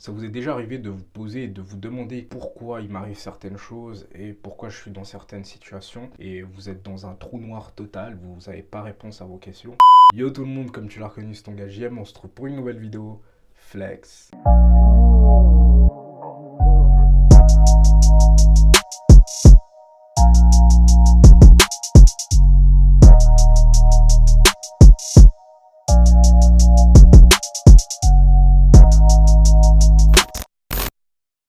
Ça vous est déjà arrivé de vous poser et de vous demander pourquoi il m'arrive certaines choses et pourquoi je suis dans certaines situations et vous êtes dans un trou noir total, vous n'avez pas réponse à vos questions. Yo tout le monde, comme tu l'as reconnu, c'est ton gars JM, on se retrouve pour une nouvelle vidéo. Flex.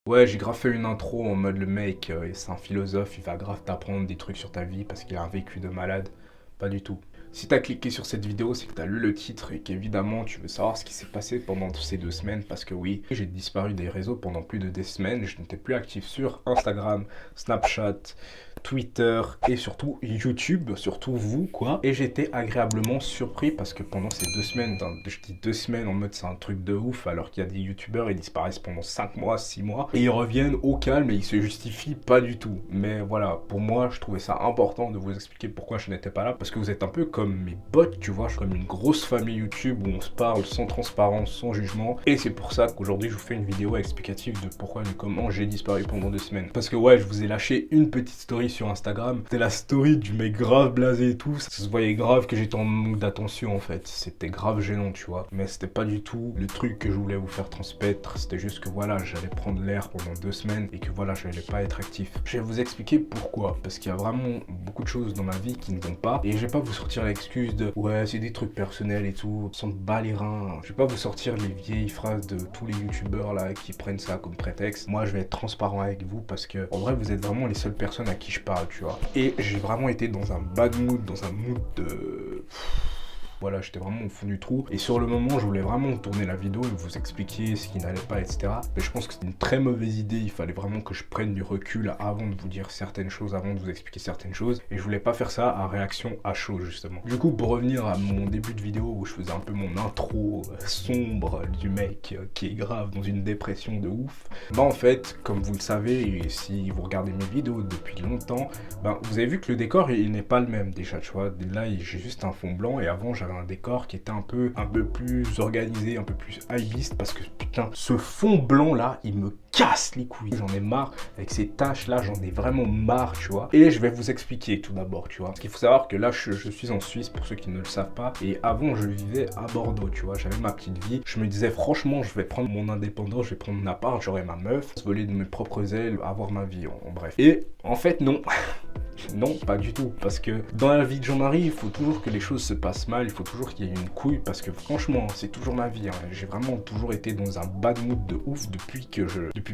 Ouais, j'ai grave fait une intro en mode le mec, c'est un philosophe, il va grave t'apprendre des trucs sur ta vie parce qu'il a un vécu de malade. Pas du tout. Si t'as cliqué sur cette vidéo, c'est que t'as lu le titre et qu'évidemment tu veux savoir ce qui s'est passé pendant ces 2 semaines parce que oui, j'ai disparu des réseaux pendant plus de 2 semaines, je n'étais plus actif sur Instagram, Snapchat, Twitter et surtout YouTube, surtout vous quoi. Et j'étais agréablement surpris parce que pendant ces 2 semaines, je dis 2 semaines en mode c'est un truc de ouf alors qu'il y a des youtubeurs, ils disparaissent pendant 5 mois, 6 mois et ils reviennent au calme et ils se justifient pas du tout. Mais voilà, pour moi je trouvais ça important de vous expliquer pourquoi je n'étais pas là parce que vous êtes un peu comme mes potes, tu vois, je suis comme une grosse famille YouTube où on se parle sans transparence, sans jugement et c'est pour ça qu'aujourd'hui je vous fais une vidéo explicative de pourquoi et comment j'ai disparu pendant 2 semaines. Parce que ouais, je vous ai lâché une petite story sur Instagram. C'était la story du mec grave blasé et tout. Ça se voyait grave que j'étais en manque d'attention en fait. C'était grave gênant, tu vois. Mais c'était pas du tout le truc que je voulais vous faire transmettre. C'était juste que voilà, j'allais prendre l'air pendant 2 semaines et que voilà, j'allais pas être actif. Je vais vous expliquer pourquoi. Parce qu'il y a vraiment beaucoup de choses dans ma vie qui ne vont pas. Et je vais pas vous sortir l'excuse de ouais, c'est des trucs personnels et tout. On s'en bat les reins. Je vais pas vous sortir les vieilles phrases de tous les youtubeurs là qui prennent ça comme prétexte. Moi, je vais être transparent avec vous parce que en vrai, vous êtes vraiment les seules personnes à qui je parle, tu vois. Et j'ai vraiment été dans un bad mood, dans un mood de... Voilà, j'étais vraiment au fond du trou. Et sur le moment, je voulais vraiment tourner la vidéo et vous expliquer ce qui n'allait pas, etc. Mais je pense que c'était une très mauvaise idée. Il fallait vraiment que je prenne du recul avant de vous dire certaines choses, avant de vous expliquer certaines choses. Et je voulais pas faire ça à réaction à chaud, justement. Du coup, pour revenir à mon début de vidéo où je faisais un peu mon intro sombre du mec qui est grave dans une dépression de ouf, bah en fait, comme vous le savez, et si vous regardez mes vidéos depuis longtemps, bah, vous avez vu que le décor, il n'est pas le même déjà, tu vois. Là, j'ai juste un fond blanc et avant, j'avais un décor qui était un peu plus organisé, un peu plus hypeiste parce que putain, ce fond blanc là, il me casse les couilles. J'en ai marre avec ces tâches là, j'en ai vraiment marre, tu vois. Et je vais vous expliquer tout d'abord, tu vois. Parce qu'il faut savoir que là, je suis en Suisse pour ceux qui ne le savent pas. Et avant, je vivais à Bordeaux, tu vois. J'avais ma petite vie. Je me disais franchement, je vais prendre mon indépendance, je vais prendre mon appart, j'aurai ma meuf, se voler de mes propres ailes, avoir ma vie, en bref. Et en fait, non. Non, pas du tout. Parce que dans la vie de Jean-Marie, il faut toujours que les choses se passent mal, il faut toujours qu'il y ait une couille. Parce que franchement, c'est toujours ma vie. Hein. J'ai vraiment toujours été dans un bad mood de ouf depuis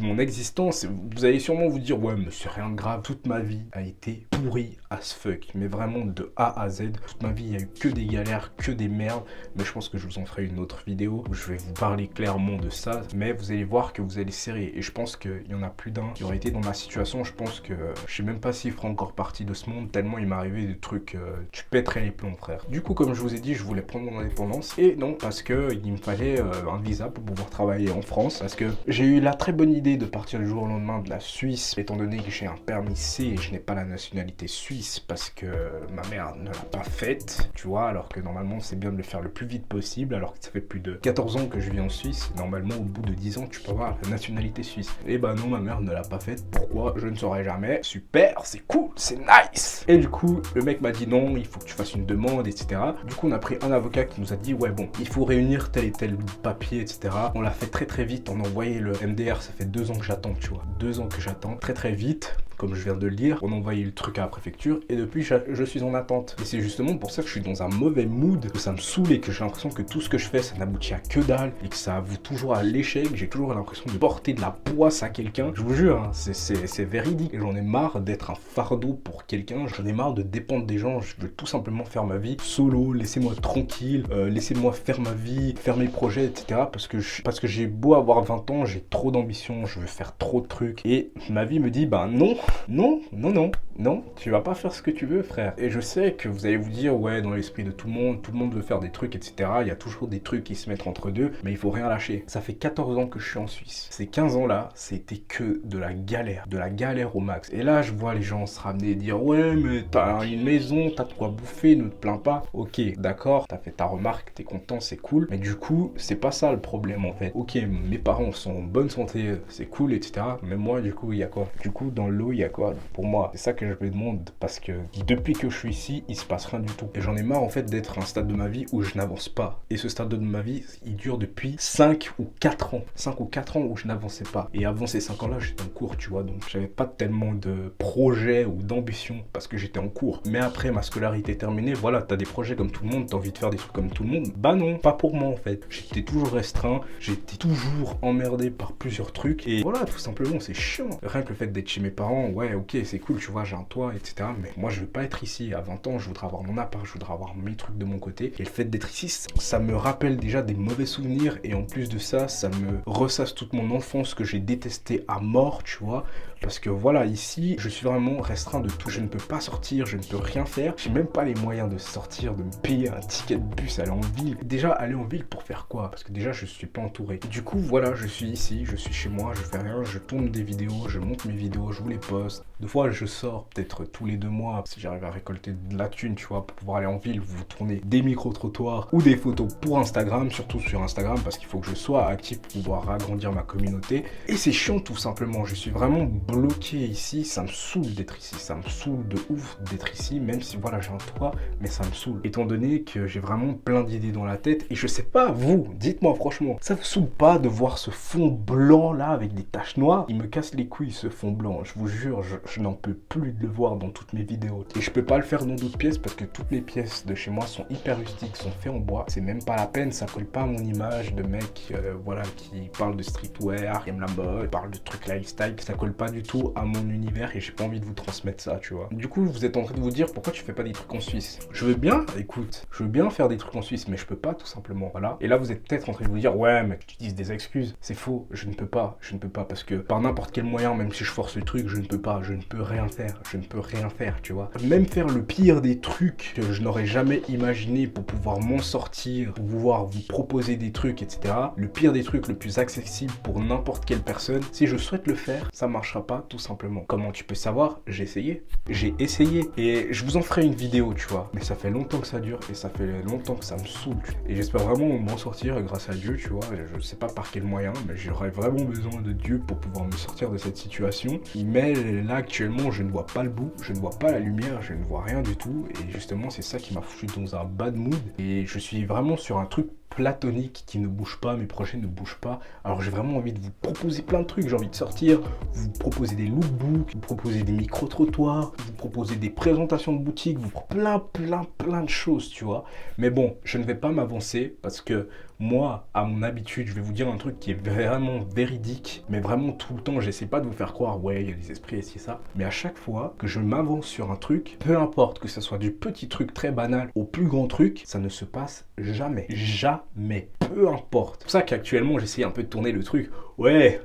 mon existence. Vous allez sûrement vous dire, ouais, mais c'est rien de grave. Toute ma vie a été pourrie as fuck. Mais vraiment de A à Z. Toute ma vie, il n'y a eu que des galères, que des merdes. Mais je pense que je vous en ferai une autre vidéo où je vais vous parler clairement de ça. Mais vous allez voir que vous allez serrer. Et je pense qu'il y en a plus d'un qui aurait été dans ma situation. Je pense que je sais même pas s'il fera encore partie de ce monde tellement il m'est arrivé des trucs, tu pèterais les plombs frère. Du coup comme je vous ai dit je voulais prendre mon indépendance et non parce que il me fallait un visa pour pouvoir travailler en France parce que j'ai eu la très bonne idée de partir du jour au lendemain de la Suisse étant donné que j'ai un permis C et je n'ai pas la nationalité suisse parce que ma mère ne l'a pas faite tu vois alors que normalement c'est bien de le faire le plus vite possible alors que ça fait plus de 14 ans que je vis en Suisse normalement au bout de 10 ans tu peux avoir la nationalité suisse et bah non ma mère ne l'a pas faite pourquoi je ne saurais jamais super c'est cool c'est nice. Et du coup, le mec m'a dit non, il faut que tu fasses une demande, etc. Du coup, on a pris un avocat qui nous a dit ouais bon, il faut réunir tel et tel papier, etc. On l'a fait très très vite, on a envoyé le MDR, ça fait 2 ans que j'attends, tu vois. 2 ans que j'attends, très très vite. Comme je viens de le dire, on a envoyé le truc à la préfecture et depuis je suis en attente. Et c'est justement pour ça que je suis dans un mauvais mood, que ça me saoule et que j'ai l'impression que tout ce que je fais ça n'aboutit à que dalle et que ça avoue toujours à l'échec. J'ai toujours l'impression de porter de la poisse à quelqu'un. Je vous jure, hein, c'est véridique. Et j'en ai marre d'être un fardeau pour quelqu'un. J'en ai marre de dépendre des gens. Je veux tout simplement faire ma vie solo. Laissez-moi tranquille. Laissez-moi faire ma vie, faire mes projets, etc. Parce que j'ai beau avoir 20 ans, j'ai trop d'ambition. Je veux faire trop de trucs. Et ma vie me dit, bah non. Non, non, non, non, tu vas pas faire ce que tu veux, frère. Et je sais que vous allez vous dire, ouais, dans l'esprit de tout le monde veut faire des trucs, etc. Il y a toujours des trucs qui se mettent entre deux, mais il faut rien lâcher. Ça fait 14 ans que je suis en Suisse. Ces 15 ans-là, c'était que de la galère au max. Et là, je vois les gens se ramener et dire, ouais, mais t'as une maison, t'as de quoi bouffer, ne te plains pas. Ok, d'accord, t'as fait ta remarque, t'es content, c'est cool. Mais du coup, c'est pas ça le problème en fait. Ok, mes parents sont en bonne santé, c'est cool, etc. Mais moi, du coup, il y a quoi? Du coup, dans l'eau, il y a quoi? Pour moi, c'est ça que je me demande parce que depuis que je suis ici, il se passe rien du tout. Et j'en ai marre en fait d'être à un stade de ma vie où je n'avance pas. Et ce stade de ma vie, il dure depuis 5 ou 4 ans. 5 ou 4 ans où je n'avançais pas. Et avant ces 5 ans-là, j'étais en cours, tu vois. Donc j'avais pas tellement de projets ou d'ambition parce que j'étais en cours. Mais après ma scolarité terminée, voilà, t'as des projets comme tout le monde, t'as envie de faire des trucs comme tout le monde. Bah non, pas pour moi en fait. J'étais toujours restreint, j'étais toujours emmerdé par plusieurs trucs. Et voilà, tout simplement, c'est chiant. Rien que le fait d'être chez mes parents, ouais, ok, c'est cool, tu vois, j'ai un toit, etc. Mais moi, je veux pas être ici. À 20 ans, je voudrais avoir mon appart, je voudrais avoir mes trucs de mon côté. Et le fait d'être ici, ça me rappelle déjà des mauvais souvenirs. Et en plus de ça, ça me ressasse toute mon enfance que j'ai détesté à mort, tu vois. Parce que voilà, ici, je suis vraiment restreint de tout. Je ne peux pas sortir, je ne peux rien faire. J'ai même pas les moyens de sortir, de me payer un ticket de bus, aller en ville. Déjà, aller en ville pour faire quoi? Parce que déjà, je suis pas entouré. Du coup, voilà, je suis ici, je suis chez moi, je fais rien, je tourne des vidéos, je monte mes vidéos, je vous les poste. Des fois, je sors peut-être tous les 2 mois si j'arrive à récolter de la thune, tu vois, pour pouvoir aller en ville, vous tournez des micro-trottoirs ou des photos pour Instagram, surtout sur Instagram, parce qu'il faut que je sois actif pour pouvoir agrandir ma communauté. Et c'est chiant tout simplement, je suis vraiment bloqué ici, ça me saoule d'être ici, ça me saoule de ouf d'être ici, même si voilà, j'ai un toit, mais ça me saoule. Étant donné que j'ai vraiment plein d'idées dans la tête, et je sais pas, vous, dites-moi franchement, ça vous saoule pas de voir ce fond blanc là avec des taches noires? Il me casse les couilles ce fond blanc, je vous jure, je n'en peux plus de le voir dans toutes mes vidéos. Et je peux pas le faire dans d'autres pièces parce que toutes mes pièces de chez moi sont hyper rustiques, sont faites en bois. C'est même pas la peine, ça colle pas à mon image de mec voilà, qui parle de streetwear, qui aime la mode, parle de trucs lifestyle. Ça colle pas du tout à mon univers et j'ai pas envie de vous transmettre ça, tu vois. Du coup, vous êtes en train de vous dire pourquoi tu fais pas des trucs en Suisse? Je veux bien, écoute, je veux bien faire des trucs en Suisse, mais je peux pas tout simplement, voilà. Et là, vous êtes peut-être en train de vous dire, ouais, mais tu utilises des excuses. C'est faux, je ne peux pas parce que par n'importe quel moyen, même si je force le truc, je ne peux pas, je ne peux rien faire, je ne peux rien faire, tu vois. Même faire le pire des trucs que je n'aurais jamais imaginé pour pouvoir m'en sortir, pour pouvoir vous proposer des trucs, etc. Le pire des trucs, le plus accessible pour n'importe quelle personne, si je souhaite le faire, ça marchera pas tout simplement. Comment tu peux savoir? J'ai essayé. J'ai essayé. Et je vous en ferai une vidéo, tu vois. Mais ça fait longtemps que ça dure et ça fait longtemps que ça me saoule. Et j'espère vraiment m'en sortir grâce à Dieu, tu vois. Je sais pas par quel moyen, mais j'aurais vraiment besoin de Dieu pour pouvoir me sortir de cette situation. Mais là, actuellement, je ne vois pas le bout, je ne vois pas la lumière, je ne vois rien du tout. Et justement, c'est ça qui m'a foutu dans un bad mood. Et je suis vraiment sur un truc platonique qui ne bouge pas, mes projets ne bougent pas. Alors j'ai vraiment envie de vous proposer plein de trucs, j'ai envie de sortir, vous proposer des lookbooks, vous proposer des micro-trottoirs, vous proposer des présentations de boutiques, vous plein de choses, tu vois. Mais bon, je ne vais pas m'avancer parce que moi, à mon habitude, je vais vous dire un truc qui est vraiment véridique, mais vraiment tout le temps, j'essaie pas de vous faire croire, ouais, il y a des esprits et c'est ça. Mais à chaque fois que je m'avance sur un truc, peu importe que ce soit du petit truc très banal au plus grand truc, ça ne se passe jamais. Jamais. Peu importe. C'est pour ça qu'actuellement, j'essaie un peu de tourner le truc. Ouais,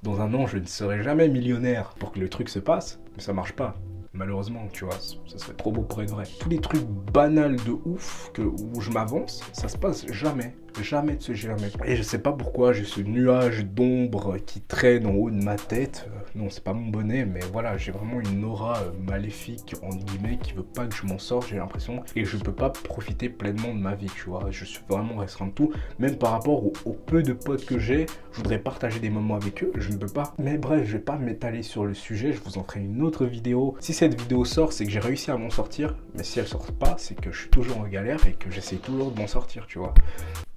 dans un an, je ne serai jamais millionnaire pour que le truc se passe, mais ça marche pas. Malheureusement, tu vois, ça serait trop beau pour être vrai. Tous les trucs banals de ouf où je m'avance, ça se passe jamais. Jamais de ce jamais. Et je sais pas pourquoi j'ai ce nuage d'ombre qui traîne en haut de ma tête. Non, c'est pas mon bonnet, mais voilà, j'ai vraiment une aura maléfique, entre guillemets, qui veut pas que je m'en sorte, j'ai l'impression. Et je peux pas profiter pleinement de ma vie, tu vois. Je suis vraiment restreint de tout. Même par rapport au peu de potes que j'ai, je voudrais partager des moments avec eux, je ne peux pas. Mais bref, je vais pas m'étaler sur le sujet, je vous en ferai une autre vidéo. Si cette vidéo sort, c'est que j'ai réussi à m'en sortir. Mais si elle sort pas, c'est que je suis toujours en galère et que j'essaie toujours de m'en sortir, tu vois.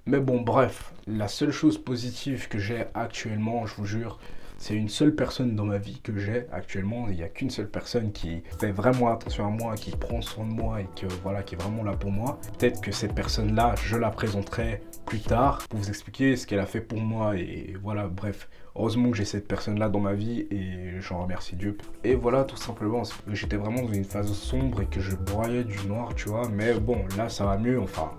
Mais bon, bref, la seule chose positive que j'ai actuellement, je vous jure, c'est une seule personne dans ma vie que j'ai actuellement. Il n'y a qu'une seule personne qui fait vraiment attention à moi, qui prend soin de moi et que, voilà, qui est vraiment là pour moi. Peut-être que cette personne-là, je la présenterai plus tard pour vous expliquer ce qu'elle a fait pour moi. Et voilà, bref, heureusement que j'ai cette personne-là dans ma vie et j'en remercie Dieu. Et voilà, tout simplement, j'étais vraiment dans une phase sombre et que je broyais du noir, tu vois. Mais bon, là, ça va mieux, enfin...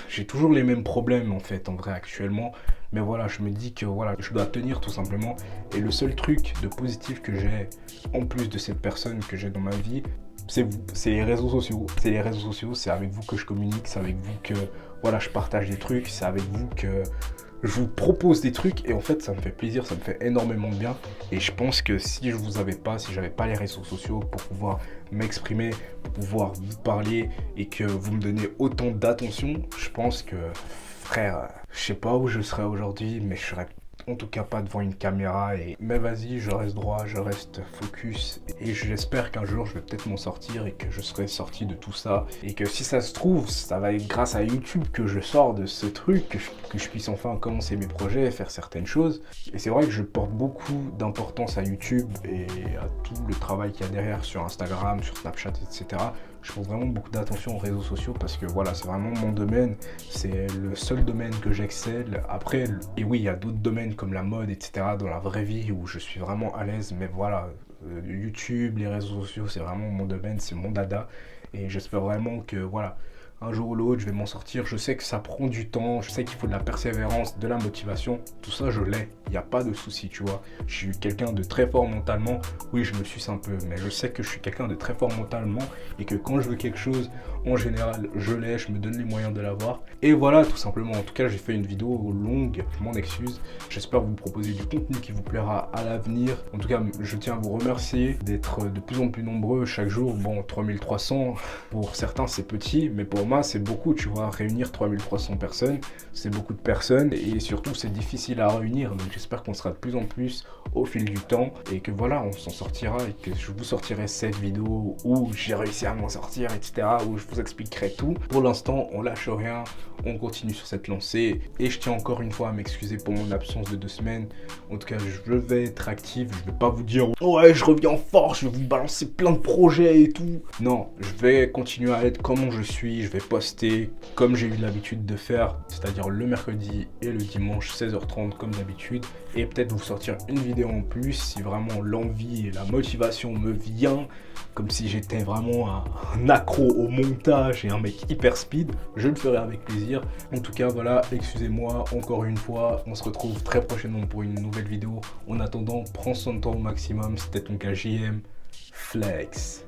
J'ai toujours les mêmes problèmes en fait, en vrai, actuellement. Mais voilà, je me dis que voilà, je dois tenir tout simplement. Et le seul truc de positif que j'ai, en plus de cette personne que j'ai dans ma vie, c'est vous, c'est les réseaux sociaux. C'est les réseaux sociaux, c'est avec vous que je communique, c'est avec vous que voilà, je partage des trucs, c'est avec vous que je vous propose des trucs et en fait ça me fait plaisir, ça me fait énormément de bien et je pense que si je vous avais pas, si j'avais pas les réseaux sociaux pour pouvoir m'exprimer, pour pouvoir vous parler et que vous me donnez autant d'attention, je pense que frère, je sais pas où je serais aujourd'hui mais je serais en tout cas pas devant une caméra mais vas-y, je reste droit, je reste focus et j'espère qu'un jour je vais peut-être m'en sortir et que je serai sorti de tout ça et que si ça se trouve, ça va être grâce à YouTube que je sors de ce truc, que je puisse enfin commencer mes projets et faire certaines choses. Et c'est vrai que je porte beaucoup d'importance à YouTube et à tout le travail qu'il y a derrière sur Instagram, sur Snapchat, etc. Je porte vraiment beaucoup d'attention aux réseaux sociaux parce que voilà, c'est vraiment mon domaine, c'est le seul domaine que j'excelle. Après, et oui, il y a d'autres domaines comme la mode, etc. dans la vraie vie où je suis vraiment à l'aise, mais voilà, YouTube, les réseaux sociaux, c'est vraiment mon domaine, c'est mon dada. Et j'espère vraiment que voilà, un jour ou l'autre, je vais m'en sortir. Je sais que ça prend du temps, je sais qu'il faut de la persévérance, de la motivation. Tout ça, je l'ai. Il n'y a pas de souci, tu vois. Je suis quelqu'un de très fort mentalement. Oui, je me suce un peu, mais je sais que je suis quelqu'un de très fort mentalement et que quand je veux quelque chose, en général, je l'ai, je me donne les moyens de l'avoir. Et voilà, tout simplement. En tout cas, j'ai fait une vidéo longue, je m'en excuse. J'espère vous proposer du contenu qui vous plaira à l'avenir. En tout cas, je tiens à vous remercier d'être de plus en plus nombreux chaque jour. Bon, 3300, pour certains, c'est petit, mais pour moi, c'est beaucoup, tu vois. Réunir 3300 personnes, c'est beaucoup de personnes et surtout, c'est difficile à réunir. Donc, j'espère qu'on sera de plus en plus au fil du temps et que voilà, on s'en sortira et que je vous sortirai cette vidéo où j'ai réussi à m'en sortir, etc. où je vous expliquerai tout. Pour l'instant, on lâche rien, on continue sur cette lancée et je tiens encore une fois à m'excuser pour mon absence de 2 semaines. En tout cas, je vais être actif, je vais pas vous dire ouais, je reviens fort, je vais vous balancer plein de projets et tout. Non, je vais continuer à être comme je suis, je vais poster comme j'ai eu l'habitude de faire, c'est-à-dire le mercredi et le dimanche 16h30 comme d'habitude et peut-être vous sortir une vidéo en plus si vraiment l'envie et la motivation me vient, comme si j'étais vraiment un accro au montage et un mec hyper speed, je le ferai avec plaisir. En tout cas, voilà, excusez-moi encore une fois, on se retrouve très prochainement pour une nouvelle vidéo. En attendant, prends soin de toi au maximum, c'était ton cas JM, Flex.